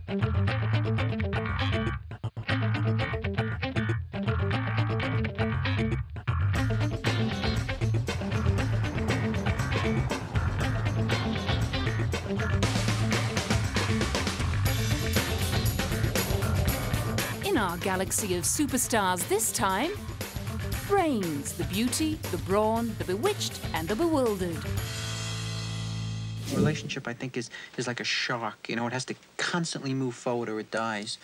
In our galaxy of superstars this time, brains, the beauty, the brawn, the bewitched and the bewildered. A relationship, I think, is like a shark. You know, it has to constantly move forward or it dies.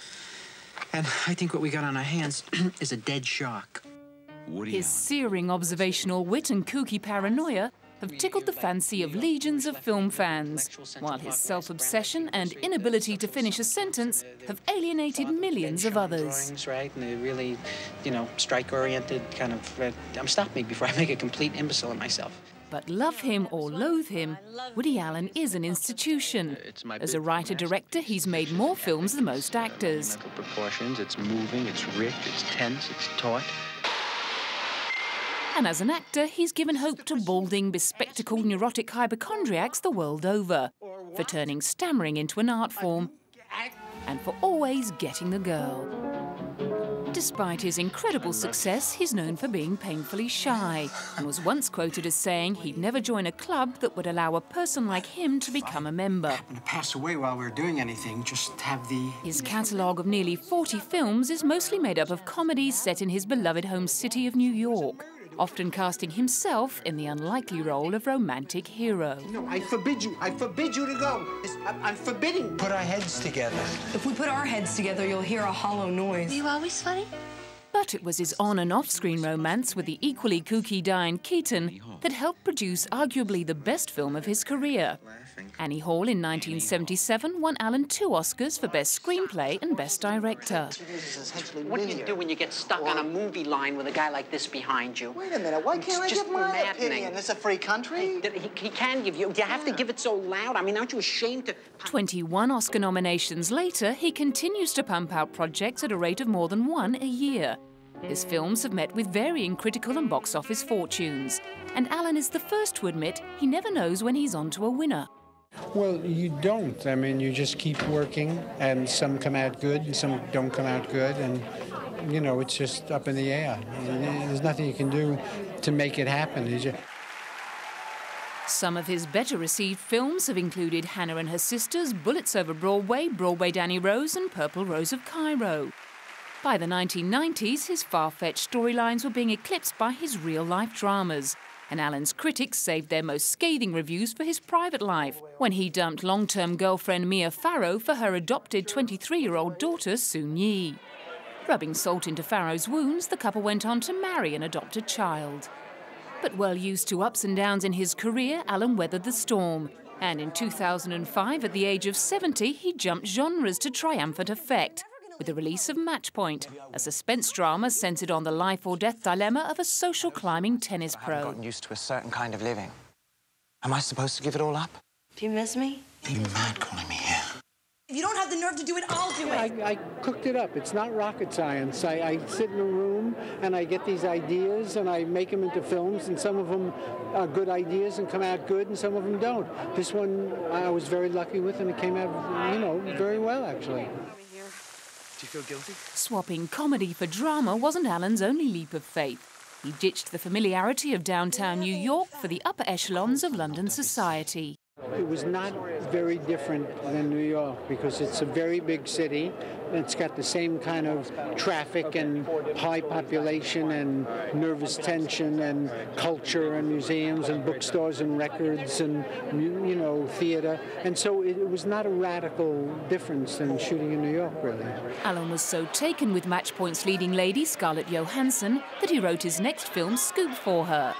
And I think what we got on our hands is a dead shark. His searing observational wit and kooky paranoia have tickled the fancy of legions of film fans, while his self-obsession and inability to finish a sentence have alienated millions of others. Drawings, right? And they're really, you know, strike-oriented kind of... stop me before I make a complete imbecile of myself. But love him or loathe him, Woody Allen is an institution. As a writer-director, he's made more films than most actors. Mental proportions, it's moving, it's rich, it's tense, it's taut. And as an actor, he's given hope to balding, bespectacled neurotic hypochondriacs the world over, for turning stammering into an art form, and for always getting the girl. Despite his incredible success, he's known for being painfully shy, and was once quoted as saying he'd never join a club that would allow a person like him to become a member. Happen to pass away while we're doing anything, just have the... His catalogue of nearly 40 films is mostly made up of comedies set in his beloved home city of New York, often casting himself in the unlikely role of romantic hero. No, I forbid you to go. I'm forbidding. Put our heads together. If we put our heads together, you'll hear a hollow noise. Are you always funny? But it was his on- and off-screen romance with the equally kooky Diane Keaton that helped produce arguably the best film of his career. Annie Hall in 1977 won Allen 2 Oscars for Best Screenplay and Best Director. What do you do when you get stuck on a movie line with a guy like this behind you? Wait a minute, why can't I give my opinion? It's a free country. He can give you. You have to give it so loud. I mean, aren't you ashamed to... 21 Oscar nominations later, he continues to pump out projects at a rate of more than 1 a year. His films have met with varying critical and box office fortunes. And Allen is the first to admit he never knows when he's on to a winner. Well, you don't. I mean, you just keep working, and some come out good, and some don't come out good, and, you know, it's just up in the air. There's nothing you can do to make it happen. Some of his better-received films have included Hannah and Her Sisters, Bullets Over Broadway, Broadway Danny Rose, and Purple Rose of Cairo. By the 1990s, his far-fetched storylines were being eclipsed by his real-life dramas, and Allen's critics saved their most scathing reviews for his private life, when he dumped long-term girlfriend Mia Farrow for her adopted 23-year-old daughter, Soon Yi. Rubbing salt into Farrow's wounds, the couple went on to marry and adopt a child. But well used to ups and downs in his career, Allen weathered the storm. And in 2005, at the age of 70, he jumped genres to triumphant effect, with the release of Matchpoint, a suspense drama centred on the life-or-death dilemma of a social climbing tennis pro. I've gotten used to a certain kind of living. Am I supposed to give it all up? Do you miss me? Are you mad calling me here? If you don't have the nerve to do it, I'll do it. I cooked it up. It's not rocket science. I sit in a room and I get these ideas and I make them into films, and some of them are good ideas and come out good, and some of them don't. This one I was very lucky with, and it came out, you know, very well, actually. Do you feel guilty? Swapping comedy for drama wasn't Allen's only leap of faith. He ditched the familiarity of downtown New York for the upper echelons of London society. It was not very different than New York, because it's a very big city. It's got the same kind of traffic and high population and nervous tension and culture and museums and bookstores and records and, you know, theater. And so it was not a radical difference than shooting in New York, really. Allen was so taken with Matchpoint's leading lady, Scarlett Johansson, that he wrote his next film, Scoop, for her.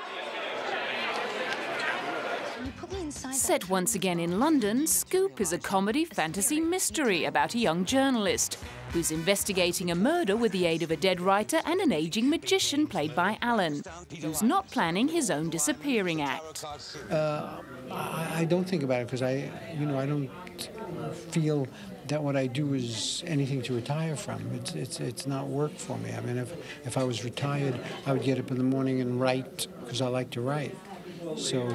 Set once again in London, Scoop is a comedy fantasy mystery about a young journalist who's investigating a murder with the aid of a dead writer and an aging magician played by Allen, who's not planning his own disappearing act. I don't think about it, because I don't feel that what I do is anything to retire from. It's not work for me. I mean, if I was retired, I would get up in the morning and write, because I like to write. So,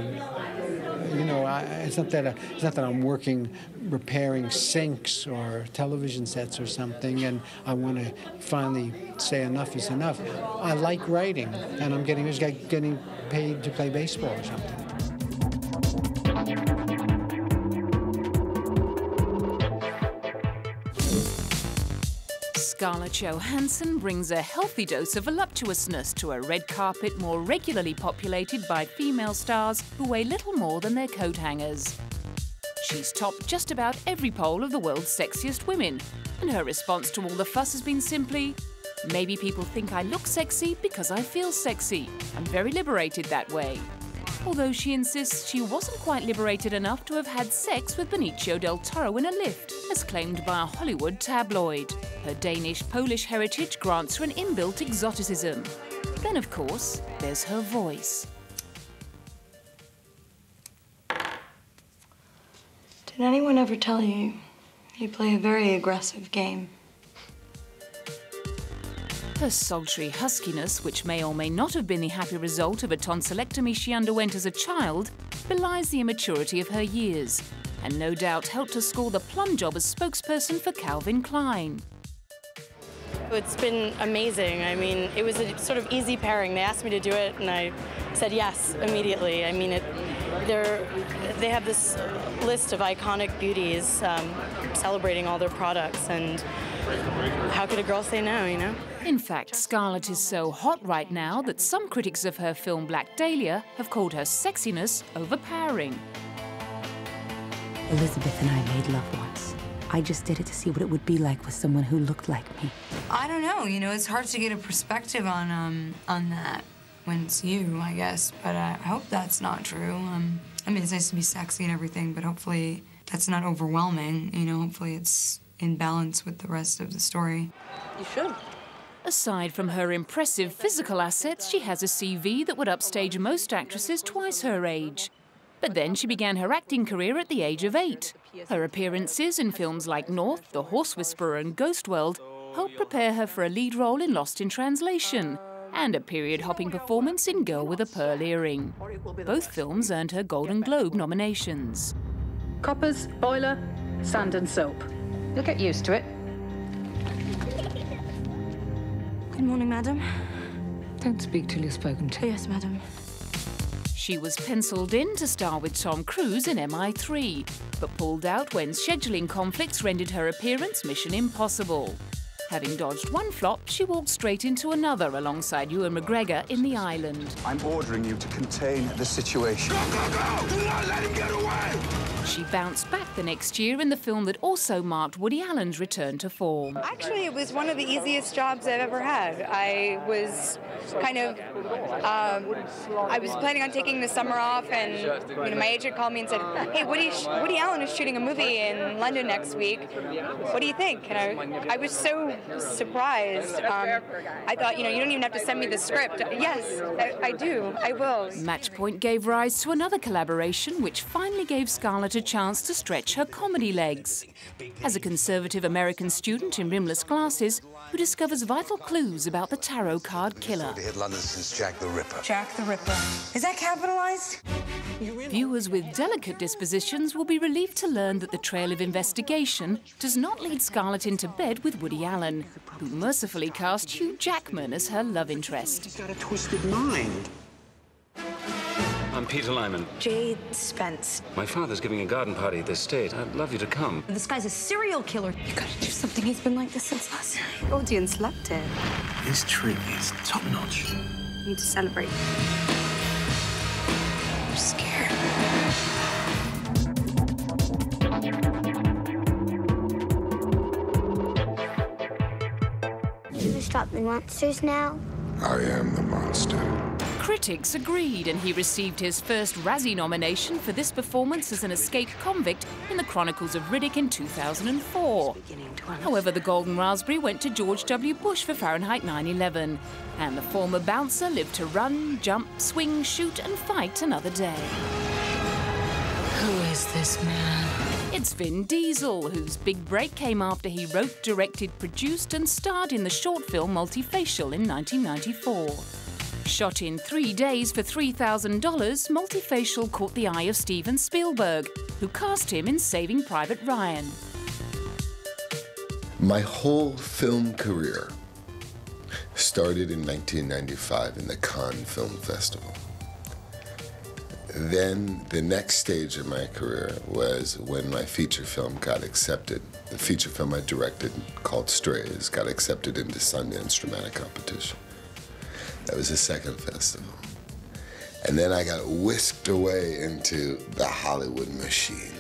you know, it's not that I'm working repairing sinks or television sets or something, and I want to finally say enough is enough. I like writing, and I'm getting paid to play baseball or something. Scarlett Johansson brings a healthy dose of voluptuousness to a red carpet more regularly populated by female stars who weigh little more than their coat hangers. She's topped just about every poll of the world's sexiest women, and her response to all the fuss has been simply, "Maybe people think I look sexy because I feel sexy. I'm very liberated that way." Although she insists she wasn't quite liberated enough to have had sex with Benicio del Toro in a lift, as claimed by a Hollywood tabloid. Her Danish-Polish heritage grants her an inbuilt exoticism. Then, of course, there's her voice. Did anyone ever tell you you play a very aggressive game? Her sultry huskiness, which may or may not have been the happy result of a tonsillectomy she underwent as a child, belies the immaturity of her years, and no doubt helped her score the plum job as spokesperson for Calvin Klein. It's been amazing. I mean, it was a sort of easy pairing. They asked me to do it, and I said yes immediately. I mean, they have this list of iconic beauties celebrating all their products, and how could a girl say no, you know? In fact, Scarlett is so hot right now that some critics of her film Black Dahlia have called her sexiness overpowering. Elizabeth and I made love once. I just did it to see what it would be like with someone who looked like me. I don't know, you know, it's hard to get a perspective on that when it's you, I guess, but I hope that's not true. I mean, it's nice to be sexy and everything, but hopefully that's not overwhelming, you know, hopefully it's in balance with the rest of the story. You should. Aside from her impressive physical assets, she has a CV that would upstage most actresses twice her age. But then she began her acting career at the age of 8. Her appearances in films like North, The Horse Whisperer and Ghost World helped prepare her for a lead role in Lost in Translation and a period-hopping performance in Girl with a Pearl Earring. Both films earned her Golden Globe nominations. Coppers, boiler, sand and soap. You'll get used to it. Good morning, madam. Don't speak till you're spoken to. Yes, madam. She was penciled in to star with Tom Cruise in MI3, but pulled out when scheduling conflicts rendered her appearance mission impossible. Having dodged one flop, she walked straight into another alongside Ewan McGregor in The Island. I'm ordering you to contain the situation. Go, go, go! Do not let him get away! She bounced back the next year in the film that also marked Woody Allen's return to form. Actually, it was one of the easiest jobs I've ever had. I was kind of, I was planning on taking the summer off, and you know, my agent called me and said, "Hey, Woody Allen is shooting a movie in London next week. What do you think?" And I was so surprised. I thought, you know, you don't even have to send me the script. Yes, I do. I will. Matchpoint gave rise to another collaboration, which finally gave Scarlett a chance to stretch her comedy legs. As a conservative American student in rimless glasses who discovers vital clues about the tarot card killer. Hit London since Jack the Ripper. Jack the Ripper. Is that capitalized? Viewers with delicate dispositions will be relieved to learn that the trail of investigation does not lead Scarlett into bed with Woody Allen, who mercifully cast Hugh Jackman as her love interest. He's got a twisted mind. I'm Peter Lyman. Jade Spence. My father's giving a garden party at the estate. I'd love you to come. This guy's a serial killer. You gotta do something. He's been like this since last night. Audience loved it. This trip is top-notch. You need to celebrate. I'm scared. Should we stop the monsters now? I am the monster. Critics agreed, and he received his first Razzie nomination for this performance as an escaped convict in The Chronicles of Riddick in 2004. However, the Golden Raspberry went to George W. Bush for Fahrenheit 9/11, and the former bouncer lived to run, jump, swing, shoot, and fight another day. Who is this man? It's Vin Diesel, whose big break came after he wrote, directed, produced, and starred in the short film Multifacial in 1994. Shot in 3 days for $3,000, Multifacial caught the eye of Steven Spielberg, who cast him in Saving Private Ryan. My whole film career started in 1995 in the Cannes Film Festival. Then the next stage of my career was when my feature film got accepted. The feature film I directed, called Strays, got accepted into Sundance Dramatic Competition. That was the second festival. And then I got whisked away into the Hollywood machine.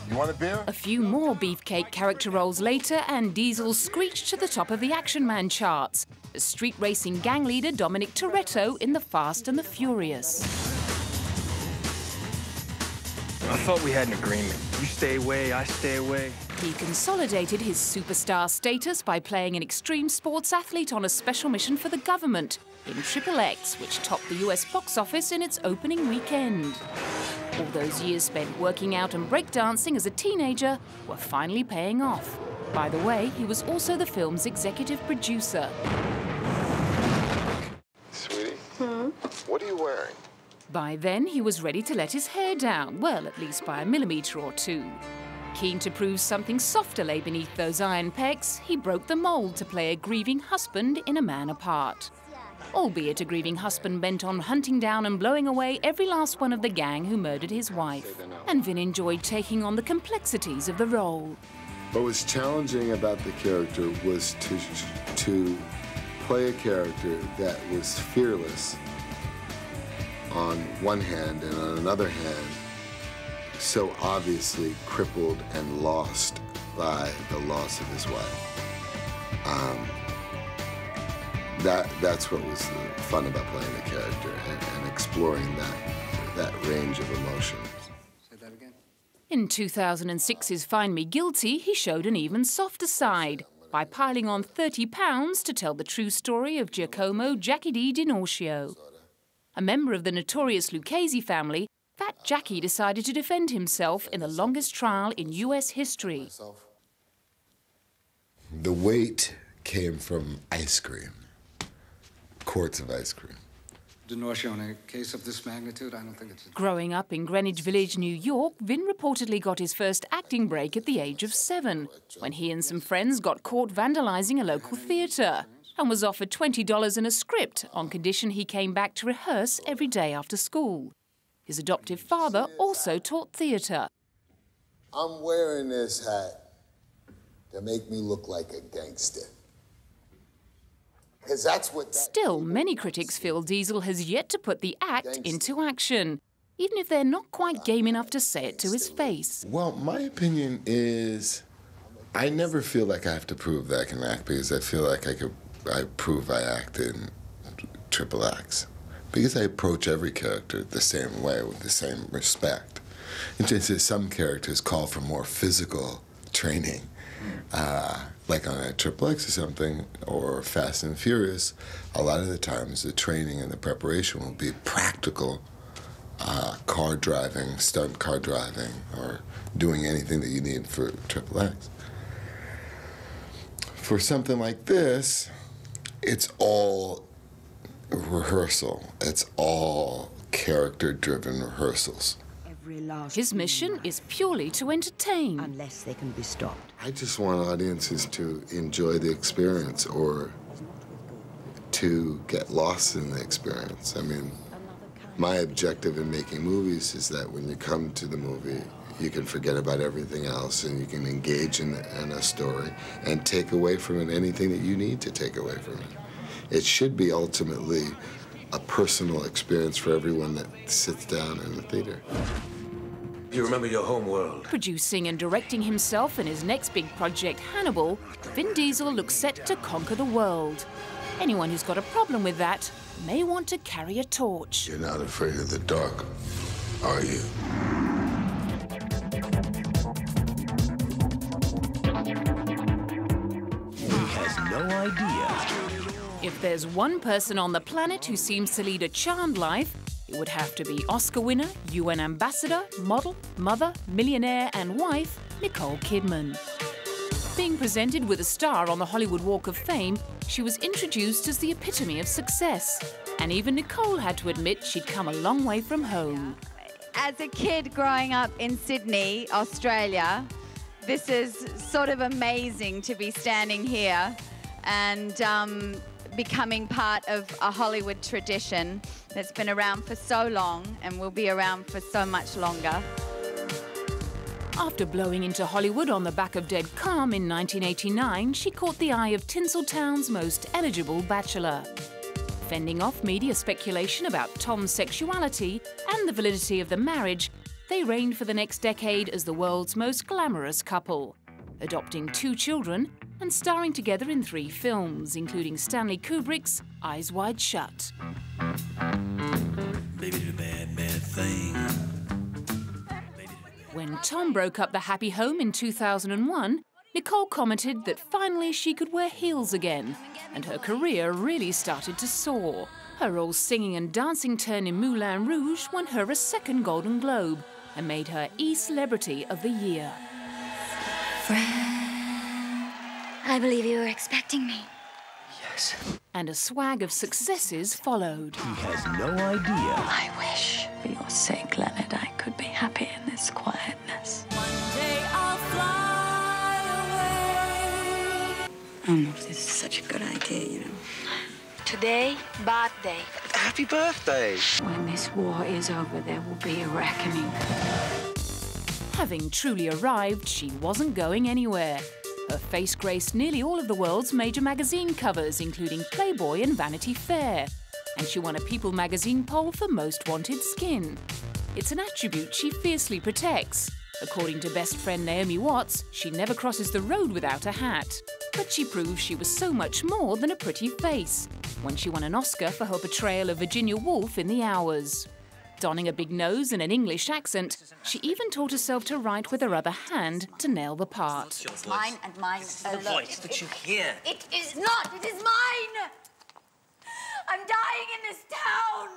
You want a beer? A few more beefcake character roles later, and Diesel screeched to the top of the Action Man charts as street racing gang leader Dominic Toretto in The Fast and the Furious. I thought we had an agreement. You stay away, I stay away. He consolidated his superstar status by playing an extreme sports athlete on a special mission for the government in XXX, which topped the US box office in its opening weekend. All those years spent working out and breakdancing as a teenager were finally paying off. By the way, he was also the film's executive producer. Sweetie, what are you wearing? By then, he was ready to let his hair down, well, at least by a millimetre or two. Keen to prove something softer lay beneath those iron pegs, he broke the mould to play a grieving husband in A Man Apart. Albeit a grieving husband bent on hunting down and blowing away every last one of the gang who murdered his wife. And Vin enjoyed taking on the complexities of the role. What was challenging about the character was to play a character that was fearless on one hand, and on another hand, so obviously crippled and lost by the loss of his wife. That's what was fun about playing the character and exploring that range of emotions. Say that again. In 2006's Find Me Guilty, he showed an even softer side by piling on 30 pounds to tell the true story of Giacomo Jackie D. Dinorcio. A member of the notorious Lucchese family, Fat Jackie decided to defend himself in the longest trial in US history. The weight came from ice cream, quarts of ice cream. Dinorcio, in a case of this magnitude, I don't think it's... Growing up in Greenwich Village, New York, Vin reportedly got his first acting break at the age of 7, when he and some friends got caught vandalizing a local theatre and was offered $20 and a script on condition he came back to rehearse every day after school. His adoptive father also taught theatre. I'm wearing this hat to make me look like a gangster. Because that's what... Still, many critics feel Diesel has yet to put the act into action, even if they're not quite game enough to say it to his face. Well, my opinion is I never feel like I have to prove that I can act, because I feel like I prove I act in XXX. Because I approach every character the same way, with the same respect. It's just that some characters call for more physical training, like on a XXX or something, or Fast and Furious. A lot of the times the training and the preparation will be practical car driving, stunt car driving, or doing anything that you need for XXX. For something like this, it's all rehearsal. It's all character-driven rehearsals. His mission is purely to entertain. Unless they can be stopped. I just want audiences to enjoy the experience, or to get lost in the experience. I mean, my objective in making movies is that when you come to the movie, you can forget about everything else and you can engage in a story and take away from it anything that you need to take away from it. It should be ultimately a personal experience for everyone that sits down in the theater. You remember your home world. Producing and directing himself in his next big project, Hannibal, Vin Diesel looks set to conquer the world. Anyone who's got a problem with that may want to carry a torch. You're not afraid of the dark, are you? He has no idea. If there's one person on the planet who seems to lead a charmed life, it would have to be Oscar winner, UN ambassador, model, mother, millionaire and wife, Nicole Kidman. Being presented with a star on the Hollywood Walk of Fame, she was introduced as the epitome of success. And even Nicole had to admit she'd come a long way from home. As a kid growing up in Sydney, Australia, this is sort of amazing to be standing here and becoming part of a Hollywood tradition that's been around for so long and will be around for so much longer. After blowing into Hollywood on the back of Dead Calm in 1989, she caught the eye of Tinseltown's most eligible bachelor. Fending off media speculation about Tom's sexuality and the validity of the marriage, they reigned for the next decade as the world's most glamorous couple, adopting 2 children and starring together in 3 films, including Stanley Kubrick's Eyes Wide Shut. Baby did a bad, bad thing. When Tom broke up the happy home in 2001, Nicole commented that finally she could wear heels again, and her career really started to soar. Her all singing and dancing turn in Moulin Rouge won her a 2nd Golden Globe and made her E-Celebrity of the Year. I believe you were expecting me. Yes. And a swag of successes followed. He has no idea. I wish, for your sake, Leonard, I could be happy in this quietness. One day I'll fly away. I don't know if this is such a good idea, you know. Today, birthday. Happy birthday. When this war is over, there will be a reckoning. Having truly arrived, she wasn't going anywhere. Her face graced nearly all of the world's major magazine covers, including Playboy and Vanity Fair. And she won a People magazine poll for Most Wanted Skin. It's an attribute she fiercely protects. According to best friend Naomi Watts, she never crosses the road without a hat. But she proved she was so much more than a pretty face when she won an Oscar for her portrayal of Virginia Woolf in The Hours. Donning a big nose and an English accent, she even taught herself to write with her other hand to nail the part. It's mine and mine alone. The voice that you hear. It is not. It is mine. I'm dying in this town.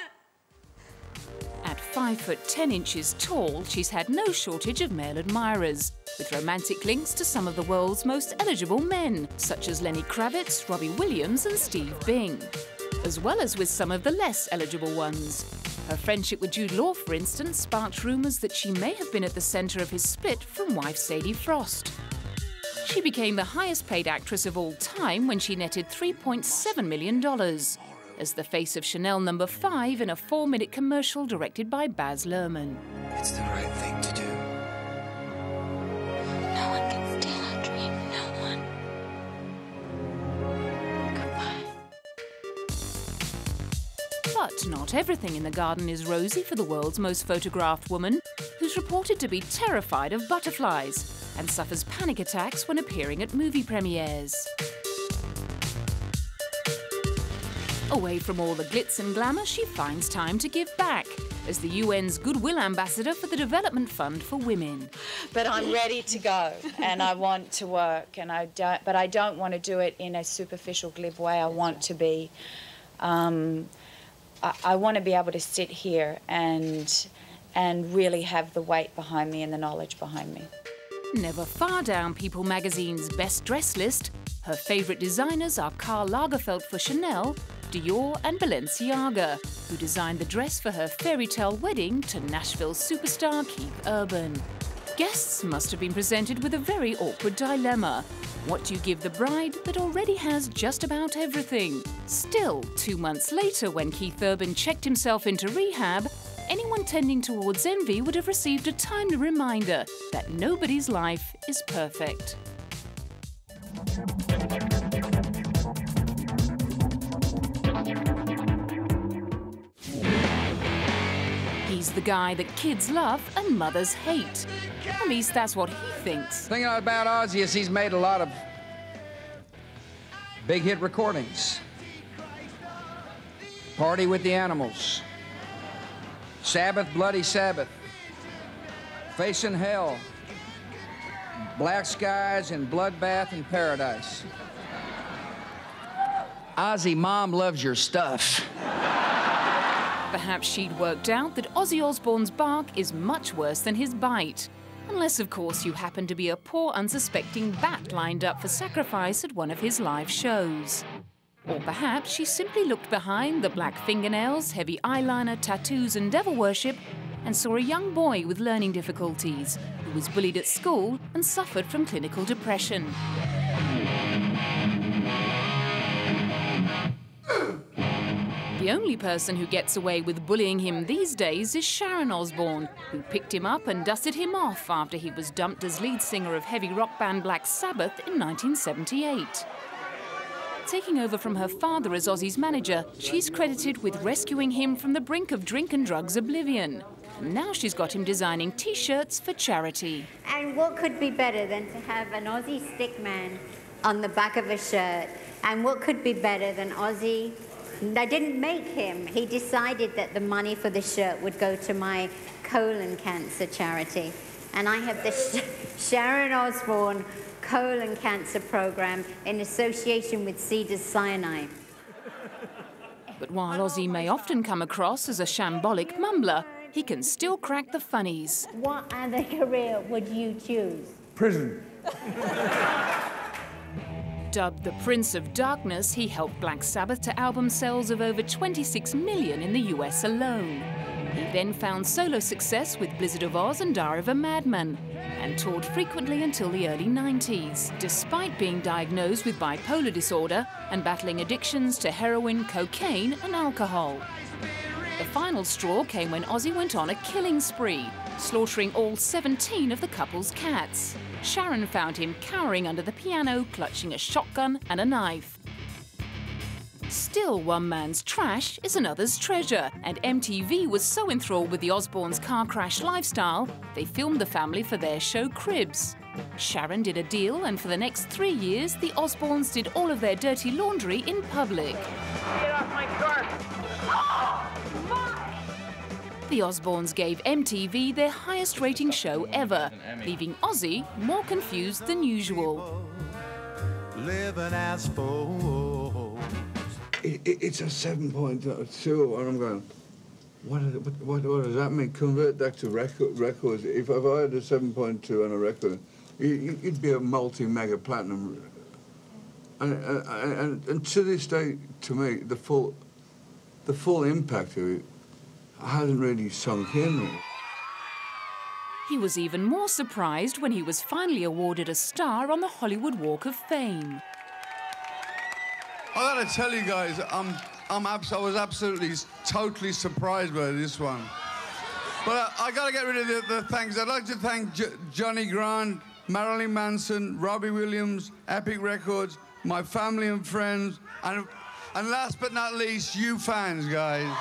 At 5'10" tall, she's had no shortage of male admirers, with romantic links to some of the world's most eligible men, such as Lenny Kravitz, Robbie Williams and Steve Bing, as well as with some of the less eligible ones. Her friendship with Jude Law, for instance, sparked rumours that she may have been at the centre of his split from wife Sadie Frost. She became the highest-paid actress of all time when she netted $3.7 million, as the face of Chanel No. 5 in a 4-minute commercial directed by Baz Luhrmann. It's the right thing to do. No one can steal our dream. No one. But not everything in the garden is rosy for the world's most photographed woman, who's reported to be terrified of butterflies and suffers panic attacks when appearing at movie premieres. Away from all the glitz and glamour, she finds time to give back as the UN's Goodwill Ambassador for the Development Fund for Women. But I'm ready to go, and I want to work, and but I don't want to do it in a superficial, glib way. I want to be, I want to be able to sit here and really have the weight behind me and the knowledge behind me. Never far down People magazine's best dress list, her favourite designers are Karl Lagerfeld for Chanel, Dior and Balenciaga, who designed the dress for her fairy tale wedding to Nashville superstar Keith Urban. Guests must have been presented with a very awkward dilemma. What do you give the bride that already has just about everything? Still, 2 months later, when Keith Urban checked himself into rehab, anyone tending towards envy would have received a timely reminder that nobody's life is perfect. He's the guy that kids love and mothers hate. At least that's what he thinks. The thing about Ozzy is he's made a lot of big hit recordings. Party with the Animals, Sabbath, Bloody Sabbath, Facing Hell, Black Skies, and Bloodbath in Paradise. Ozzy, Mom loves your stuff. Perhaps she'd worked out that Ozzy Osbourne's bark is much worse than his bite. Unless, of course, you happen to be a poor, unsuspecting bat lined up for sacrifice at one of his live shows. Or perhaps she simply looked behind the black fingernails, heavy eyeliner, tattoos and devil worship and saw a young boy with learning difficulties who was bullied at school and suffered from clinical depression. The only person who gets away with bullying him these days is Sharon Osbourne, who picked him up and dusted him off after he was dumped as lead singer of heavy rock band Black Sabbath in 1978. Taking over from her father as Ozzy's manager, she's credited with rescuing him from the brink of drink and drugs oblivion. And now she's got him designing T-shirts for charity. And what could be better than to have an Ozzy stickman on the back of a shirt? And what could be better than Ozzy? I didn't make him. He decided that the money for the shirt would go to my colon cancer charity. And I have the Sharon Osbourne colon cancer program in association with Cedars Sinai. But while Ozzy may often come across as a shambolic mumbler, he can still crack the funnies. What other career would you choose? Prison. Dubbed the Prince of Darkness, he helped Black Sabbath to album sales of over 26 million in the US alone. He then found solo success with Blizzard of Oz and Diary of a Madman, and toured frequently until the early 90s, despite being diagnosed with bipolar disorder and battling addictions to heroin, cocaine and alcohol. The final straw came when Ozzy went on a killing spree, slaughtering all 17 of the couple's cats. Sharon found him cowering under the piano, clutching a shotgun and a knife. Still, one man's trash is another's treasure, and MTV was so enthralled with the Osbournes' car crash lifestyle, they filmed the family for their show Cribs. Sharon did a deal, and for the next 3 years, the Osbournes did all of their dirty laundry in public. Get off my car! Oh, my! The Osbournes gave MTV their highest rating show ever, leaving Ozzy more confused than usual. Living as fools. It's a 7.2, and I'm going, what does that mean? Convert that to records. If I had a 7.2 on a record, you'd be a multi-mega platinum. And to this day, to me, the full impact of it hasn't really sunk in. He was even more surprised when he was finally awarded a star on the Hollywood Walk of Fame. I gotta tell you guys, I was absolutely, totally surprised by this one. But I gotta get rid of the thanks. I'd like to thank Johnny Grant, Marilyn Manson, Robbie Williams, Epic Records, my family and friends, and last but not least, you fans, guys.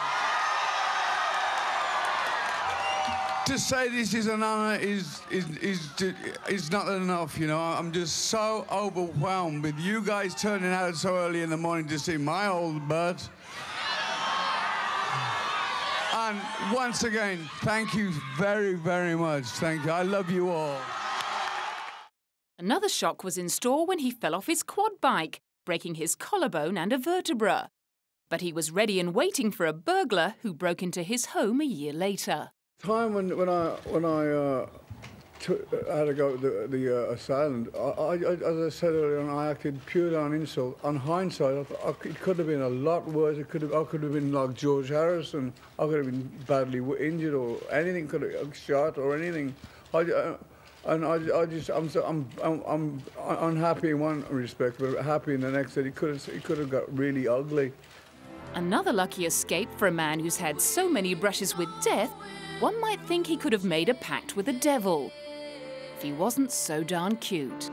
To say this is an honor is not enough, you know. I'm just so overwhelmed with you guys turning out so early in the morning to see my old butt. And once again, thank you very, very much. Thank you. I love you all. Another shock was in store when he fell off his quad bike, breaking his collarbone and a vertebra. But he was ready and waiting for a burglar who broke into his home a year later. Time when I had to go to the asylum, as I said earlier, I acted purely on insult. On hindsight, it could have been a lot worse. I could have been like George Harrison. I could have been badly injured or anything. Could have shot or anything. I'm unhappy in one respect, but happy in the next that it could have got really ugly. Another lucky escape for a man who's had so many brushes with death. One might think he could have made a pact with the devil if he wasn't so darn cute.